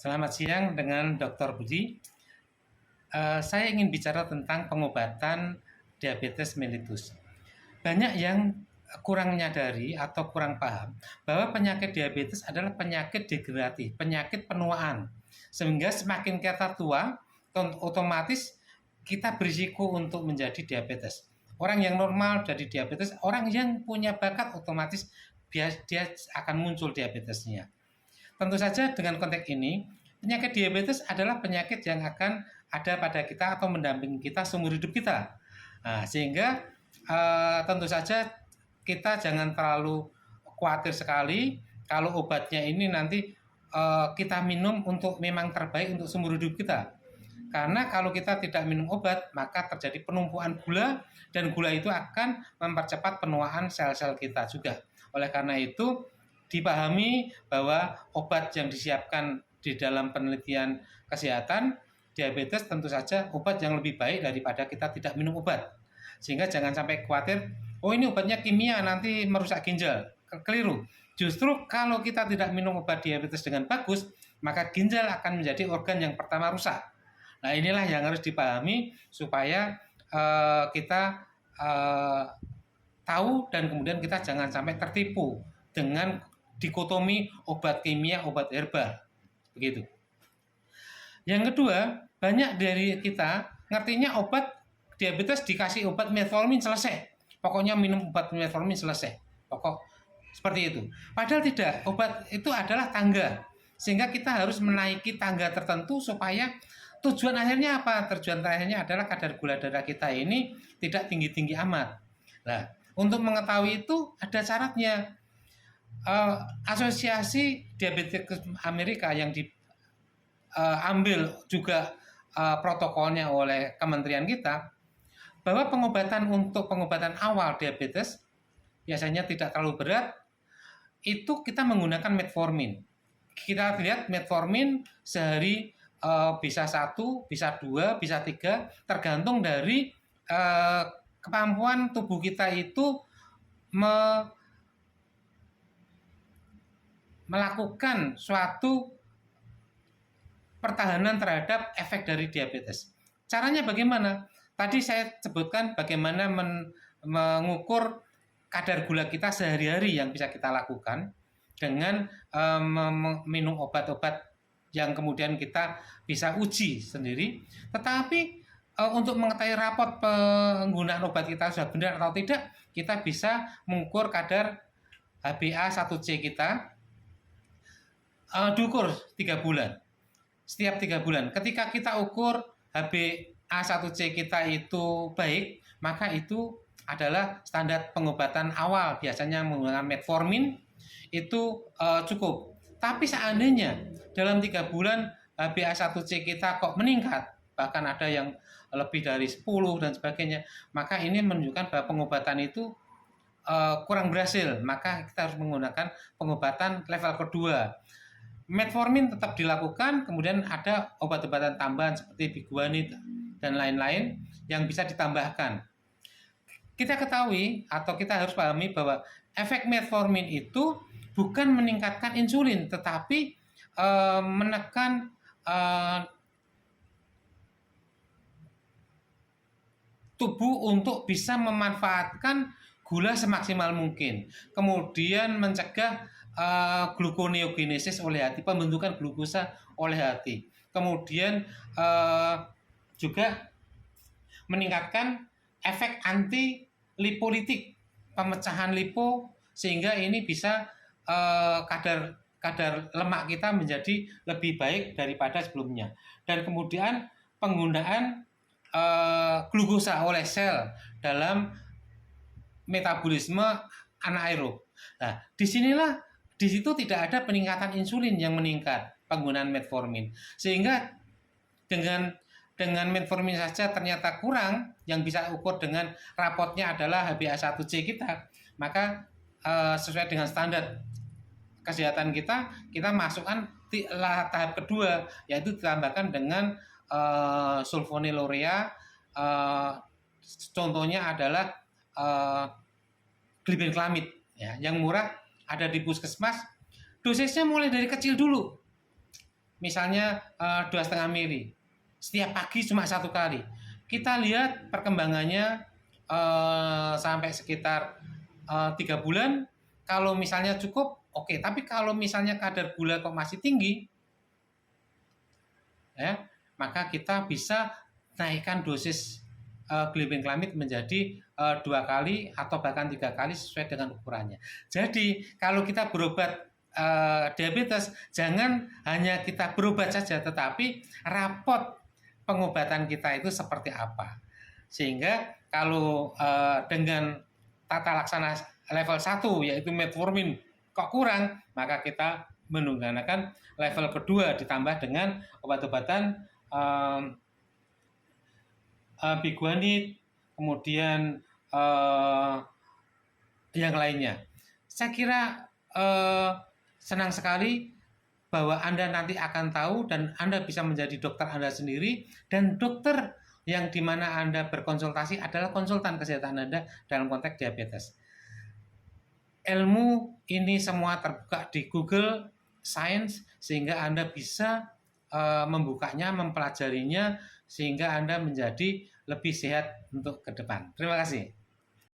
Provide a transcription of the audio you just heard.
Selamat siang dengan Dr. Budi. Saya ingin bicara tentang pengobatan diabetes mellitus. Banyak yang kurang menyadari atau kurang paham bahwa penyakit diabetes adalah penyakit degeneratif, penyakit penuaan. Sehingga semakin kita tua, otomatis kita berisiko untuk menjadi diabetes. Orang yang normal jadi diabetes, orang yang punya bakat otomatis dia akan muncul diabetesnya. Tentu saja dengan konteks ini, penyakit diabetes adalah penyakit yang akan ada pada kita atau mendampingi kita seumur hidup kita. Nah, sehingga tentu saja kita jangan terlalu khawatir sekali kalau obatnya ini nanti kita minum untuk memang terbaik untuk seumur hidup kita. Karena kalau kita tidak minum obat, maka terjadi penumpukan gula dan gula itu akan mempercepat penuaan sel-sel kita juga. Oleh karena itu, dipahami bahwa obat yang disiapkan di dalam penelitian kesehatan diabetes tentu saja obat yang lebih baik daripada kita tidak minum obat. Sehingga jangan sampai khawatir, oh ini obatnya kimia nanti merusak ginjal. Keliru. Justru kalau kita tidak minum obat diabetes dengan bagus, maka ginjal akan menjadi organ yang pertama rusak. Nah, inilah yang harus dipahami supaya kita tahu dan kemudian kita jangan sampai tertipu dengan dikotomi obat kimia, obat herbal. Begitu. Yang kedua, banyak dari kita ngertinya obat diabetes dikasih obat metformin selesai. Pokoknya minum obat metformin selesai. Pokok seperti itu. Padahal tidak, obat itu adalah tangga. Sehingga kita harus menaiki tangga tertentu supaya tujuan akhirnya apa? Tujuan akhirnya adalah kadar gula darah kita ini tidak tinggi-tinggi amat. Nah, untuk mengetahui itu ada syaratnya. Asosiasi Diabetes Amerika yang diambil juga protokolnya oleh kementerian kita, bahwa pengobatan awal diabetes biasanya tidak terlalu berat, itu kita menggunakan metformin. Kita lihat metformin sehari bisa 1, bisa 2, bisa 3, tergantung dari kemampuan tubuh kita itu melakukan suatu pertahanan terhadap efek dari diabetes. Caranya bagaimana? Tadi saya sebutkan bagaimana mengukur kadar gula kita sehari-hari yang bisa kita lakukan dengan minum obat-obat yang kemudian kita bisa uji sendiri. Tetapi untuk mengetahui rapot penggunaan obat kita sudah benar atau tidak, kita bisa mengukur kadar HbA1c kita, diukur 3 bulan. Setiap 3 bulan. Ketika kita ukur HbA1c kita itu baik, maka itu adalah standar pengobatan awal. Biasanya menggunakan metformin itu cukup. Tapi seandainya dalam 3 bulan HbA1c kita kok meningkat, bahkan ada yang lebih dari 10 dan sebagainya, maka ini menunjukkan bahwa pengobatan itu kurang berhasil. Maka kita harus menggunakan pengobatan level kedua. Metformin tetap dilakukan, kemudian ada obat-obatan tambahan seperti biguanid dan lain-lain yang bisa ditambahkan. Kita ketahui atau kita harus pahami bahwa efek metformin itu bukan meningkatkan insulin, tetapi menekan tubuh untuk bisa memanfaatkan gula semaksimal mungkin. Kemudian mencegah gluconeogenesis oleh hati, pembentukan glukosa oleh hati. Kemudian juga meningkatkan efek anti lipolitik, pemecahan lipo, sehingga ini bisa kadar lemak kita menjadi lebih baik daripada sebelumnya. Dan kemudian penggunaan glukosa oleh sel dalam metabolisme anaerob. Nah, di situ tidak ada peningkatan insulin yang meningkat penggunaan metformin. Sehingga dengan metformin saja ternyata kurang, yang bisa ukur dengan rapotnya adalah HbA1c kita, maka sesuai dengan standar kesehatan kita masukkan tahap kedua, yaitu ditambahkan dengan sulfonylurea. Contohnya adalah glibenclamid, ya, yang murah, ada di puskesmas. Dosisnya mulai dari kecil dulu, misalnya 2,5 mili. Setiap pagi cuma 1 kali. Kita lihat perkembangannya sampai sekitar 3 bulan. Kalau misalnya cukup, oke. Tapi kalau misalnya kadar gula kok masih tinggi, ya, maka kita bisa naikkan dosis glibenclamid menjadi 2 kali atau bahkan 3 kali sesuai dengan ukurannya. Jadi kalau kita berobat diabetes, jangan hanya kita berobat saja, tetapi rapot pengobatan kita itu seperti apa. Sehingga kalau dengan tata laksana level 1 yaitu metformin kok kurang, maka kita menggunakan level kedua ditambah dengan obat-obatan biguanid, kemudian yang lainnya. Saya kira senang sekali bahwa Anda nanti akan tahu dan Anda bisa menjadi dokter Anda sendiri, dan dokter yang dimana Anda berkonsultasi adalah konsultan kesehatan Anda dalam konteks diabetes. Ilmu ini semua terbuka di Google Science sehingga Anda bisa membukanya, mempelajarinya sehingga Anda menjadi lebih sehat untuk ke depan. Terima kasih.